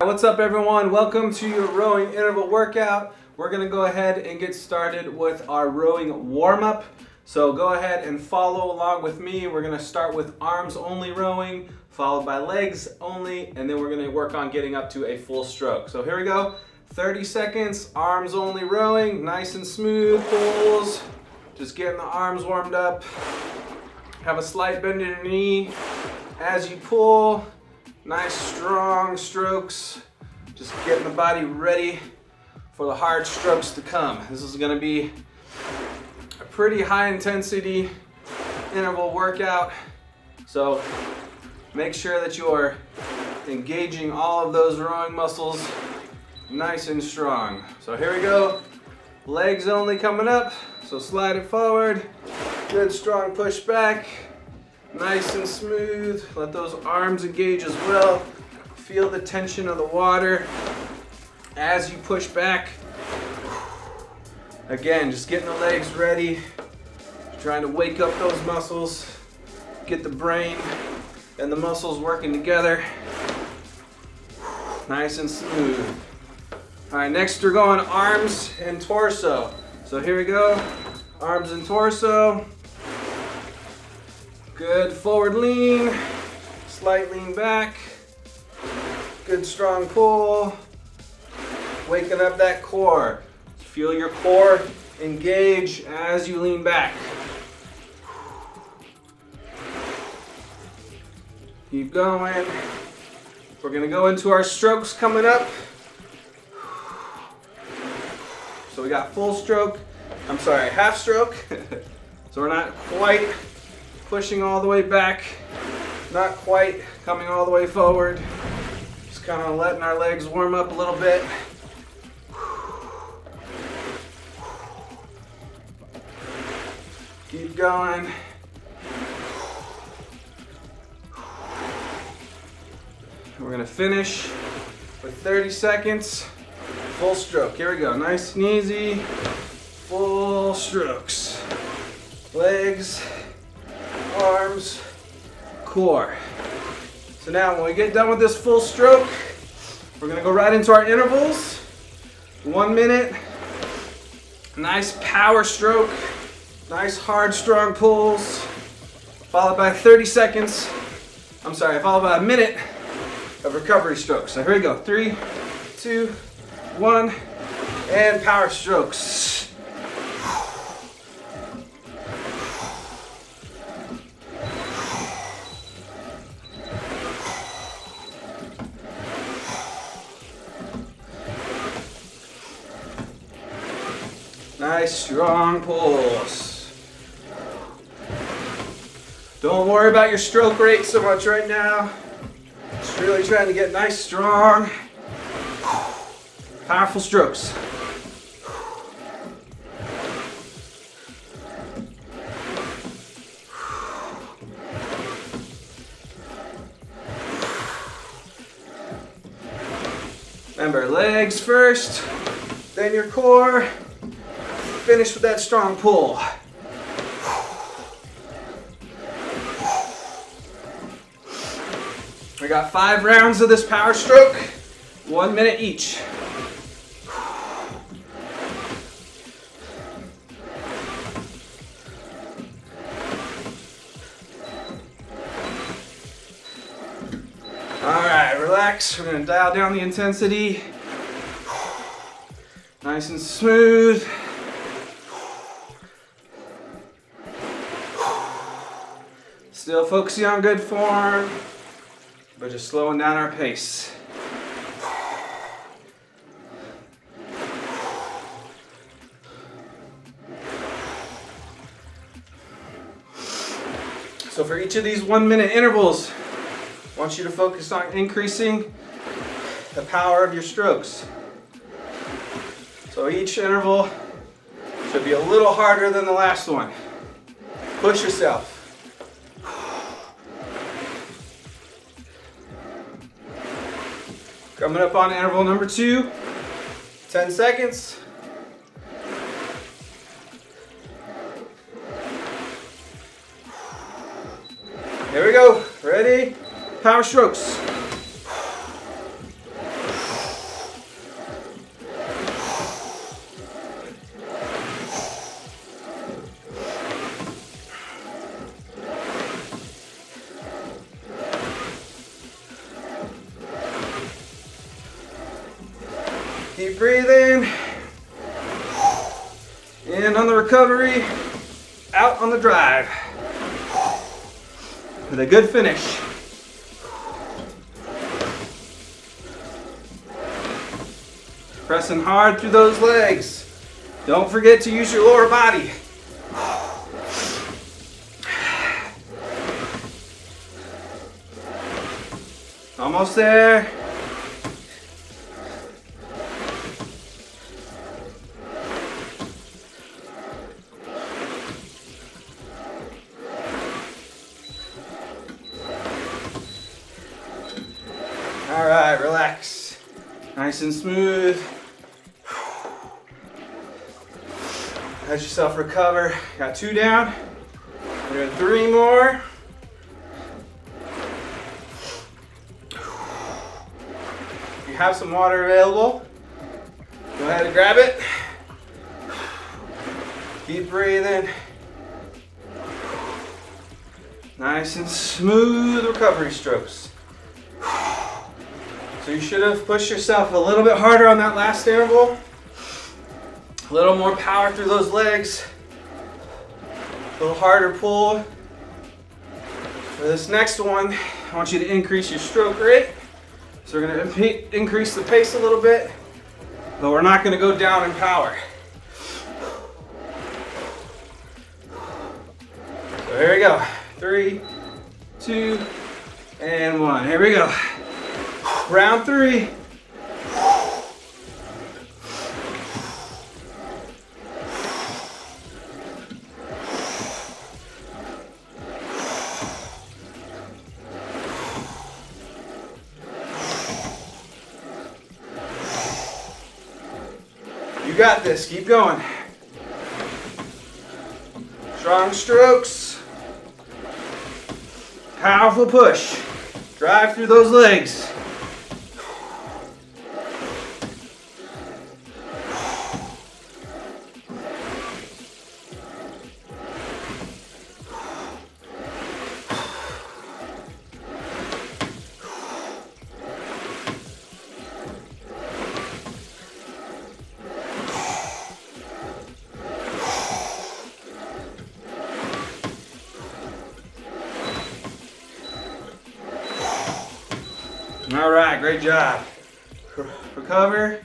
What's up everyone? Welcome to your rowing interval workout. We're going to go ahead and get started with our rowing warm-up. So go ahead and follow along with me. We're going to start with arms only rowing, followed by legs only, and then we're going to work on getting up to a full stroke. So here we go. 30 seconds, arms only rowing, nice and smooth pulls. Just getting the arms warmed up. Have a slight bend in your knee as you pull. Nice strong strokes, just getting the body ready for the hard strokes to come. This is going to be a pretty high intensity interval workout, so make sure that you are engaging all of those rowing muscles nice and strong. So here we go, legs only coming up, so slide it forward, good strong push back. Nice and smooth. Let those arms engage as well. Feel the tension of the water as you push back. Again, just getting the legs ready. Trying to wake up those muscles. Get the brain and the muscles working together. Nice and smooth. All right, next we're going arms and torso. So here we go. Arms and torso. Good forward lean, slight lean back, good strong pull, waking up that core. Feel your core engage as you lean back. Keep going. We're gonna go into our strokes coming up. So we got full stroke, half stroke. So we're not quite pushing all the way back, not quite coming all the way forward. Just kind of letting our legs warm up a little bit. Keep going. We're gonna finish with 30 seconds, full stroke. Here we go, nice and easy, full strokes. Legs, arms, core. So now when we get done with this full stroke, we're gonna go right into our intervals. 1 minute, nice power stroke, nice hard strong pulls, followed by 30 seconds, followed by a minute of recovery strokes. So here we go, 3, 2, 1, and power strokes. Nice strong pulls. Don't worry about your stroke rate so much right now. Just really trying to get nice, strong, powerful strokes. Remember, legs first, then your core. Finish with that strong pull. We got 5 rounds of this power stroke, 1 minute each. All right, relax. We're gonna dial down the intensity. Nice and smooth. Still focusing on good form, but just slowing down our pace. So for each of these 1 minute intervals, I want you to focus on increasing the power of your strokes. So each interval should be a little harder than the last one. Push yourself. Coming up on interval number 2, 10 seconds. Here we go. Ready? Power strokes. Keep breathing. In on the recovery, out on the drive. With a good finish. Pressing hard through those legs. Don't forget to use your lower body. Almost there. All right, relax. Nice and smooth. Let yourself recover. Got 2 down. We're doing 3 more. If you have some water available, go ahead and grab it. Keep breathing. Nice and smooth recovery strokes. So you should have pushed yourself a little bit harder on that last interval. A little more power through those legs. A little harder pull. For this next one, I want you to increase your stroke rate. So we're going to increase the pace a little bit, but we're not going to go down in power. So here we go. 3, 2, and 1. Here we go. Round 3. You got this. Keep going. Strong strokes. Powerful push. Drive through those legs. All right, great job. Recover,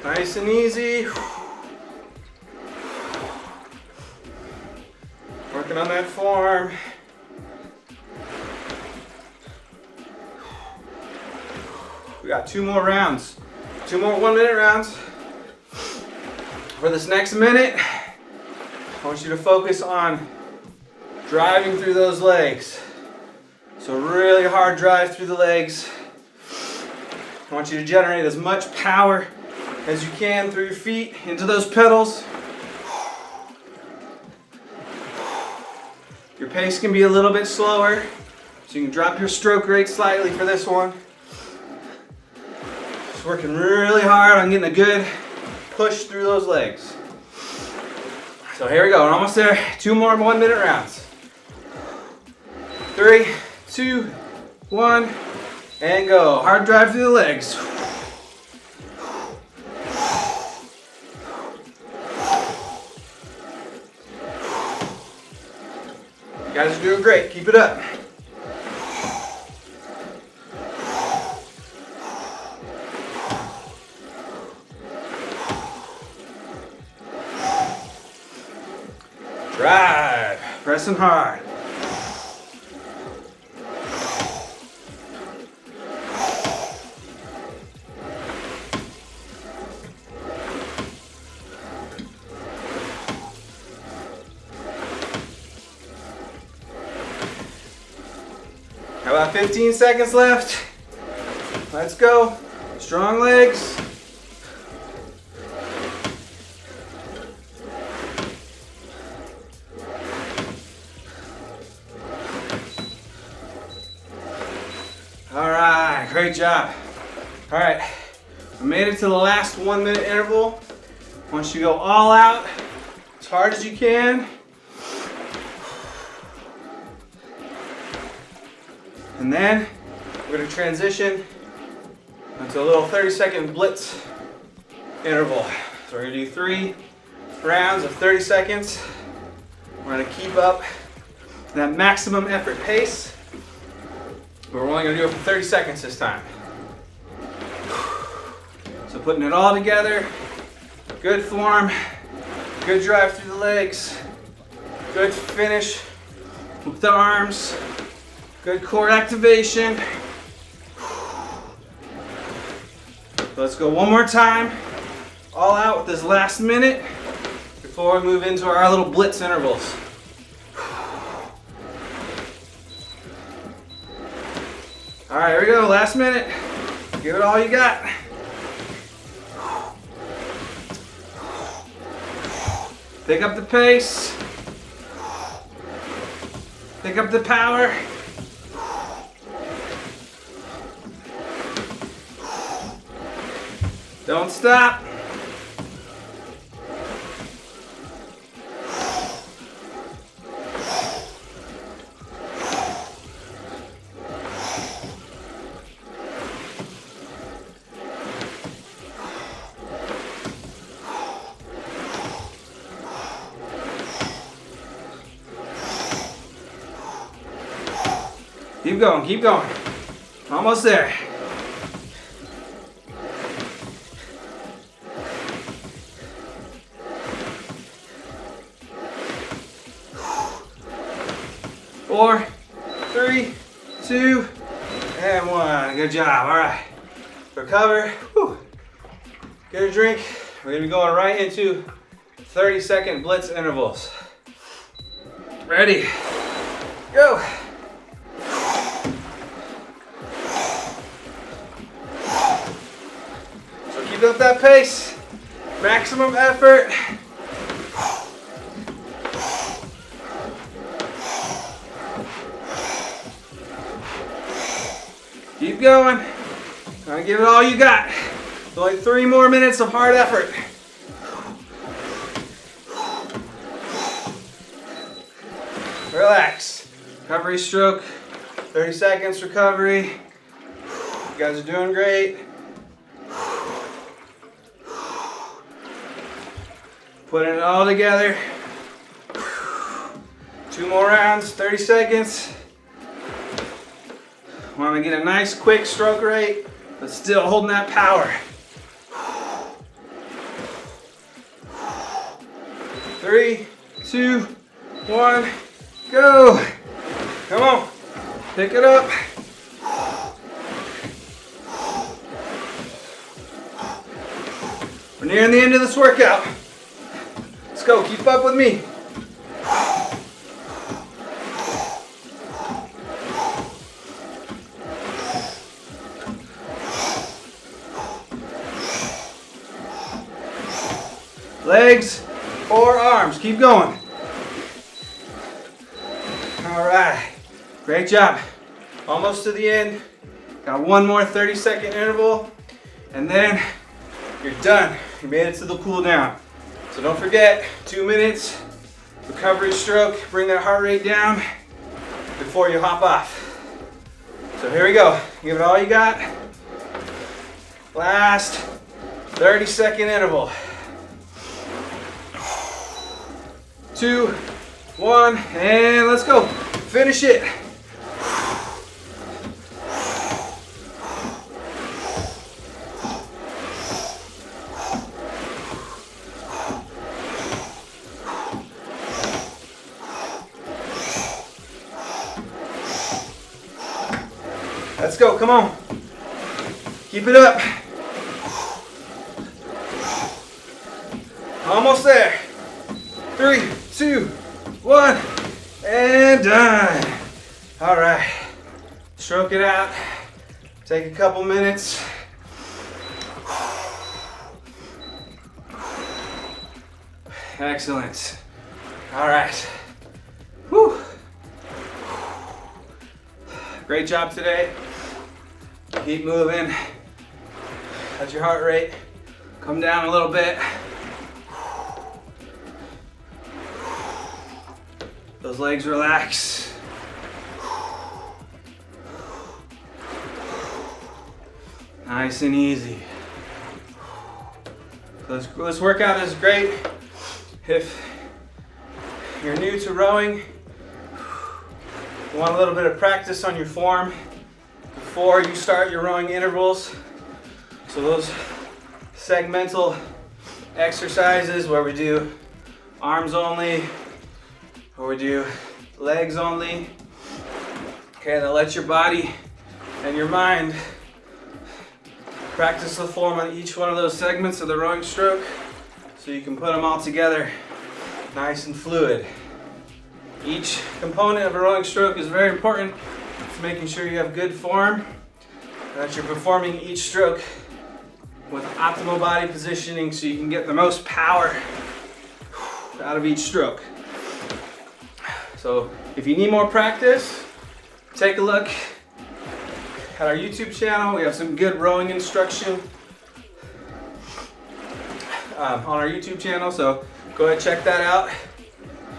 nice and easy. Working on that form. We got 2 more rounds. 2 more 1-minute rounds. For this next minute, I want you to focus on driving through those legs. So really hard drive through the legs. I want you to generate as much power as you can through your feet into those pedals. Your pace can be a little bit slower, so you can drop your stroke rate slightly for this one. Just working really hard on getting a good push through those legs. So here we go, we're almost there. 2 more 1-minute rounds. 3, 2, 1. And go. Hard drive through the legs. You guys are doing great. Keep it up. Drive. Pressing hard. About 15 seconds left. Let's go. Strong legs. All right, great job. All right, we made it to the last 1-minute interval. I want you to go all out as hard as you can. And then we're going to transition into a little 30-second blitz interval. So we're gonna do 3 rounds of 30 seconds. We're gonna keep up that maximum effort pace, but we're only gonna do it for 30 seconds this time. So putting it all together, good form, good drive through the legs, good finish with the arms, good core activation. Let's go one more time, all out with this last minute before we move into our little blitz intervals. All right, here we go, last minute. Give it all you got. Pick up the pace. Pick up the power. Don't stop. Keep going, keep going. Almost there. Four, 3, 2, and 1. Good job. All right. Recover. Whew. Get a drink. We're gonna be going right into 30-second blitz intervals. Ready? Go. So keep up that pace. Maximum effort. Keep going. Gonna give it all you got. It's only 3 more minutes of hard effort. Relax. Recovery stroke. 30 seconds recovery. You guys are doing great. Putting it all together. 2 more rounds, 30 seconds. Want to get a nice quick stroke rate, but still holding that power. 3, 2, 1, go. Come on, pick it up. We're nearing the end of this workout. Let's go, keep up with me. Legs or arms, keep going. All right, great job. Almost to the end. Got 1 more 30-second interval, and then you're done. You made it to the cool down. So don't forget, 2 minutes, recovery stroke, bring that heart rate down before you hop off. So here we go, give it all you got. Last 30-second interval. 2, 1, and let's go. Finish it. Let's go, come on. Keep it up. Almost there. 3, 2, 1, and done. All right, stroke it out. Take a couple minutes. Excellent. All right. Whew. Great job today. Keep moving. Let your heart rate come down a little bit. Those legs relax. Nice and easy. This workout is great if you're new to rowing. You want a little bit of practice on your form before you start your rowing intervals. So those segmental exercises where we do arms only, or we do legs only. Okay, now let your body and your mind practice the form on each one of those segments of the rowing stroke so you can put them all together nice and fluid. Each component of a rowing stroke is very important to making sure you have good form and that you're performing each stroke with optimal body positioning so you can get the most power out of each stroke. So if you need more practice, take a look at our YouTube channel. We have some good rowing instruction on our YouTube channel, so go ahead and check that out.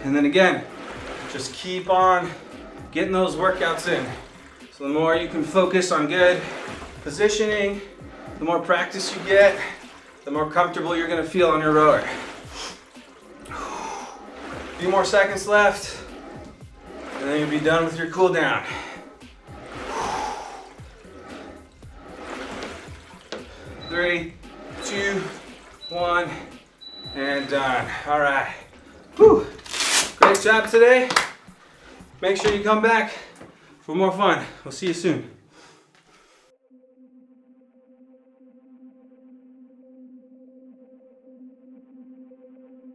And then again, just keep on getting those workouts in. So the more you can focus on good positioning, the more practice you get, the more comfortable you're gonna feel on your rower. A few more seconds left, and then you'll be done with your cool down. 3, 2, 1, and done. All right. Whew. Great job today. Make sure you come back for more fun. We'll see you soon.